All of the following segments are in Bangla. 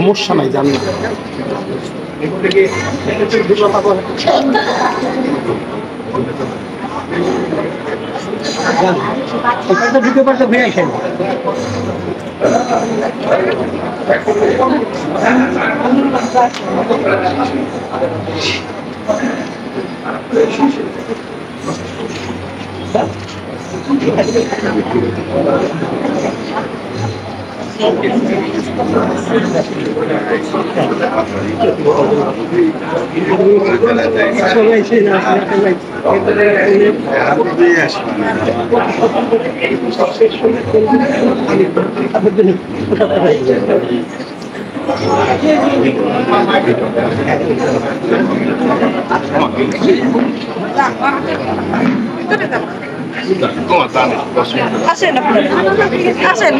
সমস্যা নাই, জানি ঢুকে পারতে ঘুরে আসেন। আসেন আসেন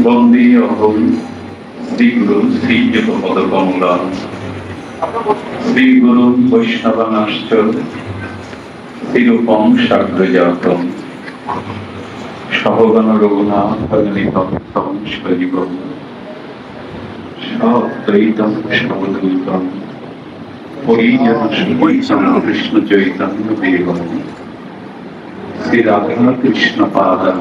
বন্দী অহং শ্রীগুরু শ্রীযুগপদ কমলা শ্রীগুরু বৈষ্ণবানাশ্চ তিরূপং সাগ্রজাতং সহগণ রঘুনাথ ভজনিতং তং সজীবং সাদ্বৈতং সবদ্বৈতং পরিজন সুবৈতং কৃষ্ণ চৈতন্য দেবং শ্রী রাধা কৃষ্ণ পাদং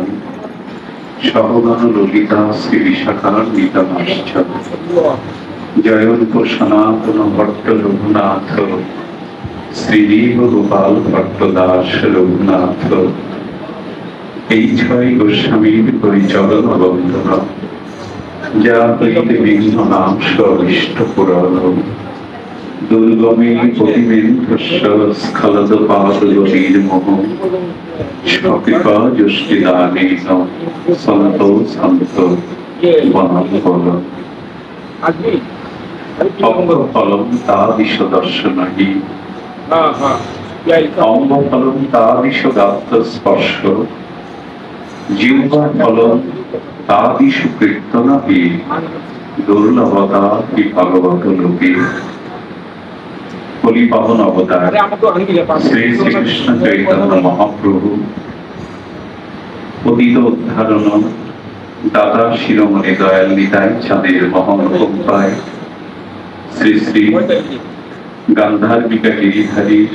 সহগণ ললিতা শ্রী বিশাখান্বিতমাশ্চ জয়ন্ত সনাতন ভট্ট রঘুনাথ শ্রীদেব গোপাল ভট্ট দাস রঘুনাথ এই ছয় গোস্বামীর পরিচরণ বন্ধন যা হইতে বিঘ্ন নাম সবিষ্ট পুরাণ দুর্গমে প্রতিমেন্দ্রস্য স্খলদ পাদ গভীর মোহ স্বকৃপা যষ্টিদানেন সন্ত সন্ত বনফল অঙ্গফলম তাদিশ দর্শনহি অঙ্গফলম তাদিশ গাত্র স্পর্শ জিহ্বা ফলম তাদিশ কীর্তনহি দুর্লভতা হি ভগবত লোকে কলিপাবন অবতার শ্রী শ্রীকৃষ্ণ চৈতন্য মহাপ্রভু পতিত উদ্ধারণ দাদা শিরোমণি দয়াল নিতাই চাঁদের মহানুকম্পায় শ্রী শ্রী গান্ধার্বিকা গিরিধারীর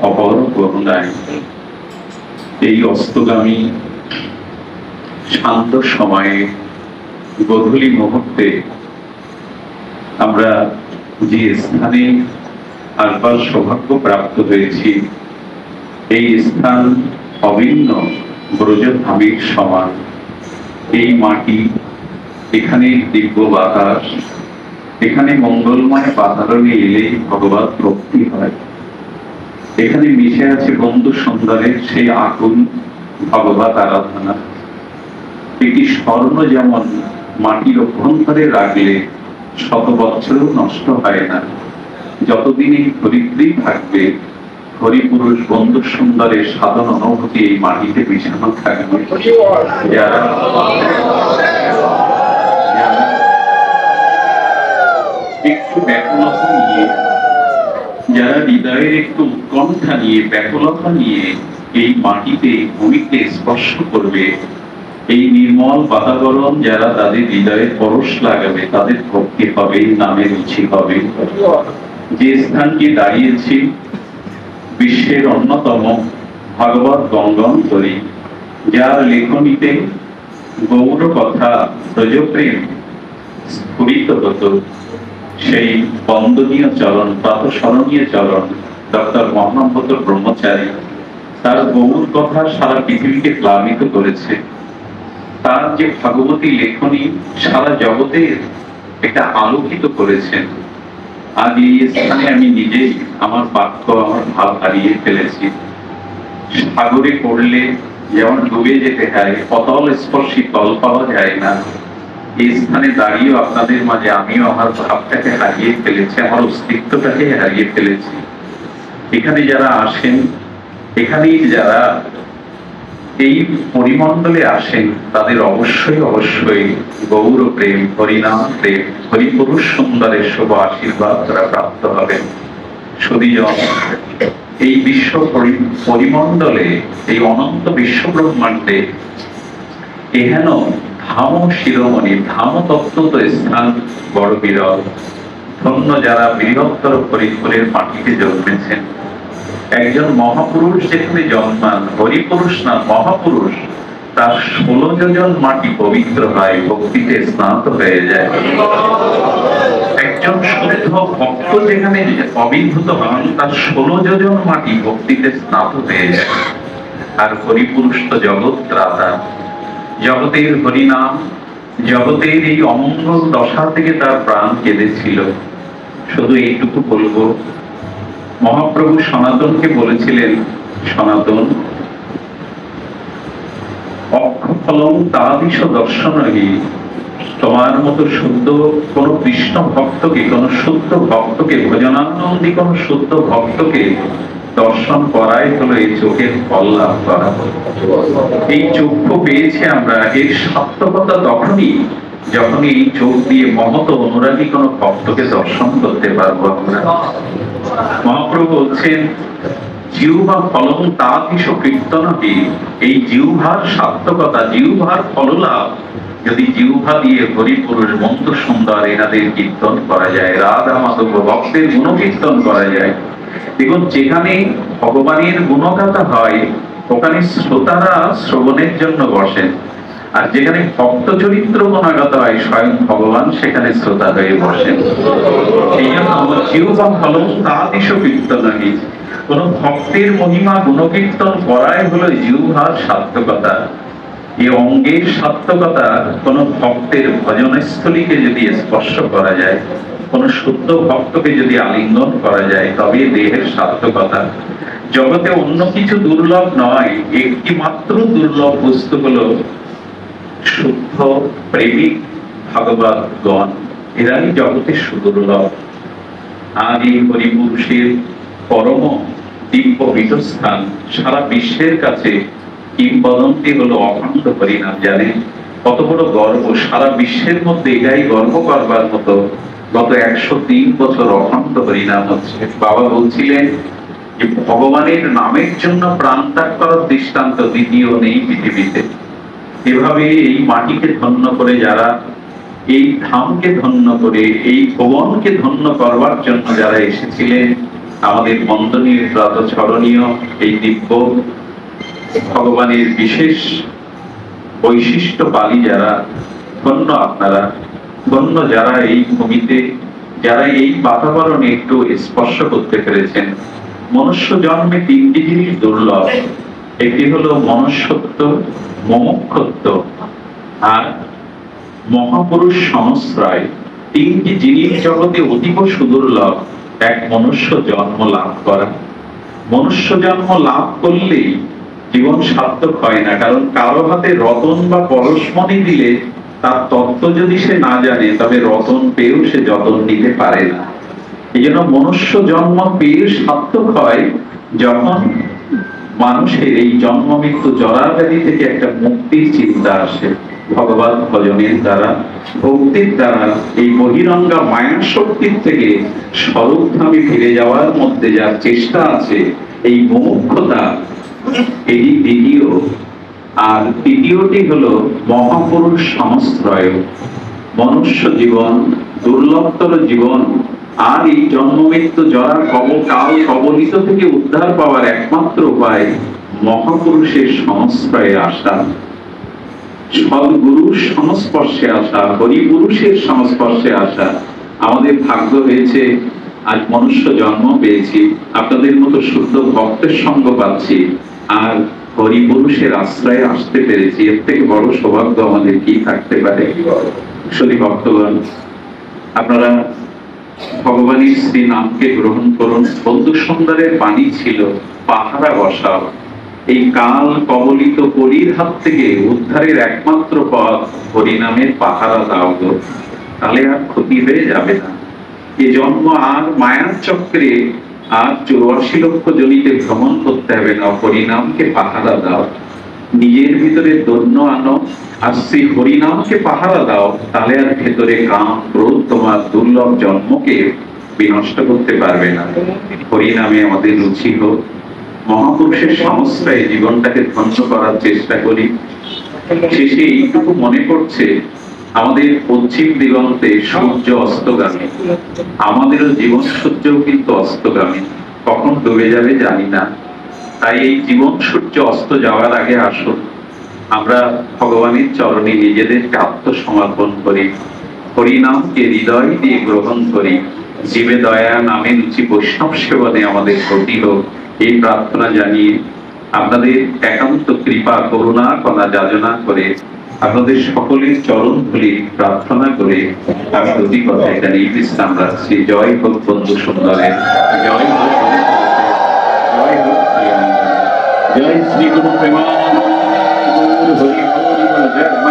অপর করুণায় এই অস্তগামী শান্ত সময়ে গধূলি মুহূর্তে আমরা যে স্থানে আসবার সৌভাগ্য প্রাপ্ত হয়েছি এই স্থান অভিন্ন ব্রজধামের সমান। এই মাটি, এখানে দিব্য বাতাস, এখানে মঙ্গলময় বাতারণে এলে ভগবত ভক্তি হয়। এখানে মিশে আছে বন্ধু সুন্দরের সেই আকুল ভগবত আরাধনা। একটি স্বর্ণ যেমন মাটির অভ্যন্তরে রাখলে শত বছরেও নষ্ট হয় না, যতদিন এই ধরিত্রী থাকবে হরিপুরুষ বন্ধু সুন্দরের সাধন অনুভূতি এই মাটিতে মিশানো থাকবে। যারা একটু ব্যাকুলতা নিয়ে, যারা হৃদয়ের একটু উৎকণ্ঠা নিয়ে, ব্যাকুলতা নিয়ে এই মাটিতে ভূমিকে স্পর্শ করবে, এই নির্মল বাতাবরণ যারা তাদের হৃদয়ে পরশ লাগাবে, তাদের ভক্তি হবে, নামে রুচি হবে। যে স্থানটি দাঁড়িয়েছি বিশ্বের অন্যতম ভাগবত গঙ্গন্তরী, যার লেখনীতে গৌর কথা ব্রজপ্রেম স্ফুরিত হতো, সেই বন্দনীয় চরণ, প্রাতঃস্মরণীয় চরণ ডক্টর মোহাম্মদ ব্রহ্মচারী, তার গৌর কথা সারা পৃথিবীকে প্লাবিত করেছে। তার যে ভাগবতী লেখনী সারা জগতের একটা আলোকিত করেছেন। আজ এই স্থানে আমি নিজেই আমার বাক্য, আমার ভাব হারিয়ে ফেলেছি। সাগরে পড়লে যেমন ডুবে যেতে হয়, পতল স্পর্শী তল পাওয়া যায় না, এই স্থানে দাঁড়িয়েও আপনাদের মাঝে আমিও আমার ভাবটাকে হারিয়ে ফেলেছি, আমার অস্তিত্বটাকে হারিয়ে ফেলেছি। এখানে যারা আসেন, এখানেই যারা এই পরিমণ্ডলে আসেন তাদের অবশ্যই অবশ্যই গৌর প্রেম, হরিনাম প্রেম, হরিপুরুষ সুন্দরের শুভ আশীর্বাদ তারা প্রাপ্ত হবেন। সুধীজন, এই বিশ্ব পরিমণ্ডলে, এই অনন্ত বিশ্ব ব্রহ্মাণ্ডে এহেন ধাম শিরোমণি, ধাম তত্ত্ব স্থান বড় বিরল। ধন্য যারা বৃহত্তর হরিপুরের মাটিতে জন্মেছেন। একজন মহাপুরুষ যেখানে জন্মান, হরিপুরুষ না মহাপুরুষ, তার 16 যোজন মাটি পবিত্র হয়, ভক্তিতে স্নাত হয়ে যায়। একজন শুদ্ধ ভক্ত যেখানে অবিভূত হন, তার 16 যোজন মাটি ভক্তিতে স্নাত হয়ে যায়। আর হরিপুরুষ তো জগৎ ত্রাতা, জগতের হরিনাম, জগতের এই অমঙ্গল দশা থেকে তার প্রাণ কেঁদেছিল। শুধু এইটুকু বলবো, মহাপ্রভু সনাতনকে বলেছিলেন, সনাতন অক্ষফলং তাদিশ দর্শনহি, তোমার মতো শুদ্ধ কোন কৃষ্ণ ভক্তকে, কোন শুদ্ধ ভক্তকে, ভজনানন্দী কোন শুদ্ধ ভক্তকে দর্শন করাই হলো এই চোখের ফল লাভ করা। এই চক্ষু পেয়েছি আমরা, এর সার্থকতা তখনই যখন এই চোখ দিয়ে মহৎ অনুরাগী কোন ভক্তকে দর্শন করতে পারবো আমরা। মহাপ্রভু বলছেন, জিহ্বা ফলং তাদিশ কীর্তনহি, এই জিহ্বার সার্থকতা, জিহ্বার ফললাভ যদি জিহ্বা দিয়ে হরিপুরুষ মন্ত সুন্দর এনাদের কীর্তন করা যায়, রাধা মাধব ভক্তের গুণকীর্তন করা যায়। দেখুন, যেখানে ভগবানের গুণগাথা হয় ওখানে শ্রোতারা শ্রবণের জন্য বসেন, আর যেখানে ভক্ত চরিত্র গুণাগত হয় স্বয়ং ভগবান সেখানে শ্রোতা হয়ে বসেন। এই জন্য জিহ্বা ফলং তাদিশ কীর্তনহি, কোন ভক্তের মহিমা গুণকীর্তন করাই হলো জিহ্বার সার্থকতা। এই অঙ্গের সার্থকতা কোন ভক্তের ভজনস্থলীকে যদি স্পর্শ করা যায়, কোন শুদ্ধ ভক্তকে যদি আলিঙ্গন করা যায়, তবে দেহের সার্থকতা। জগতে অন্য কিছু দুর্লভ নয়, একটি মাত্র দুর্লভ বস্তু হলো শুদ্ধ প্রেমিক ভাগবত গণ, এরাই জগতে সুদুর্লভ। আর এই হরিপুরুষের পরম দিব্য পীঠস্থান সারা বিশ্বের কাছে কিংবদন্তি হলো অখণ্ড হরিনাম। জানেন কত বড় গর্ব, সারা বিশ্বের মধ্যে এটাই গর্ব করবার মতো। গত 103 বছর অখণ্ড হরিনাম হচ্ছে। বাবা বলছিলেন যে ভগবানের নামের জন্য প্রাণ ত্যাগ করার দৃষ্টান্ত দ্বিতীয় নেই পৃথিবীতে। এভাবে এই মাটিকে ধন্য করে যারা, এই ধামকে ধন্য করে, এই ভুবনকে ধন্য করবার জন্য যারা এসেছিলেন, আমাদের বন্দনীয় প্রাতঃস্মরণীয় এই দিব্য ভগবানের বিশেষ বৈশিষ্ট্য বালী যারা, ধন্য আপনারা, ধন্য যারা এই ভূমিতে, যারা এই বাতাবরণে একটু স্পর্শ করতে পেরেছেন। মনুষ্য জন্মে 3টি জিনিস দুর্লভ, একটি হলো মনুষ্যত্ব, মুমুক্ষুত্ব আর মহাপুরুষ সংশ্রয়। 3টি জিনিস জগতে অতীব সুদুর্লভ। এক, মনুষ্য জন্ম লাভ করা। মনুষ্য জন্ম লাভ করলেই জীবন সার্থক হয় না, কারণ কারো হাতে রতন বা পরশমণি দিলে তার তত্ত্ব যদি সে না জানে, তবে রতন পেয়েও সে যতন নিতে পারে না। এই জন্য মনুষ্য জন্ম পেয়ে সার্থক হয় যখন মানুষের এই জন্ম মৃত্যু জরাব্যাধি থেকে একটা মুক্তির চিন্তা আসে। ভগবত ভজনের দ্বারা, ভক্তির দ্বারা এই বহিরঙ্গা মায়ার শক্তির থেকে স্বরূপধামে ফিরে যাওয়ার মধ্যে যার চেষ্টা আছে, এই মুমুক্ষতা, এটি দ্বিতীয়। আর তৃতীয়টি হলো মহাপুরুষ সংশ্রয়। মনুষ্য জীবন দুর্লভতর জীবন, আর এই জন্ম মৃত্যু জরা কাল কবলিত থেকে উদ্ধার পাওয়ার একমাত্র উপায় মহাপুরুষের সংস্পর্শে আসা, সদ্গুরুর সংস্পর্শে আসা, হরিপুরুষের সংস্পর্শে আসা। আমাদের ভাগ্য হয়েছে আজ মনুষ্য জন্ম পেয়েছি, আপনাদের মতো শুদ্ধ ভক্তের সঙ্গ পাচ্ছি, আর হরিপুরুষের আশ্রয়ে আসতে পেরেছি। এর থেকে বড় সৌভাগ্য আমাদের কি থাকতে পারে? শুধু ভক্তগণ, আপনারা ভগবানের শ্রী নামকে গ্রহণ করুন। বন্ধু সুন্দরের বাণী ছিল, পাহারা বসাও। এই কাল কবলিত কলির হাত থেকে উদ্ধারের একমাত্র পথ হরিনামের পাহারা দাও গো, তাহলে আর ক্ষতি হয়ে যাবে না। এ জন্ম আর মায়ার চক্রে আর 84 লক্ষ জনিতে ভ্রমণ করতে হবে না, হরিনামকে পাহারা দাও। নিজের ভিতরে দৈন্য আনো, আর সেই হরিনামকে পাহারা দাও, তাহলে আর ভেতরে কাম ক্রোধ তোমার দুর্লভ জন্মকে বিনষ্ট করতে পারবে না। হরিনামে আমাদের রুচি হোক, মহাপুরুষের সংস্থায় জীবনটাকে ধ্বংস করার চেষ্টা করি। শেষে এইটুকু মনে পড়ছে, আমাদের পশ্চিম দিগন্তে সূর্য অস্তগামী, আমাদেরও জীবন সূর্যও কিন্তু অস্তগামী, কখন ডুবে যাবে জানি না। তাই এই জীবন সূর্য অস্ত যাওয়ার আগে আসুন আমরা ভগবানের চরণে নিজেদেরকে আত্মসমর্পণ করি, হরিনামকে হৃদয় দিয়ে গ্রহণ করি, জীবে দয়া নামে রুচি বৈষ্ণব সেবনে আমাদের গতি হোক, এই প্রার্থনা জানিয়ে আপনাদের একান্ত কৃপা করুণা কণা যাচনা করে আপনাদের সকলের চরণ ধুলি প্রার্থনা করে আমি দুটি কথা এখানে বিশ্রাম রাখছি। জয় হোক বন্ধু সুন্দরের, জয় হোক, জয় হোক, জয় শ্রী গুরু প্রেমানন্দ, হরি হরি বল, জয়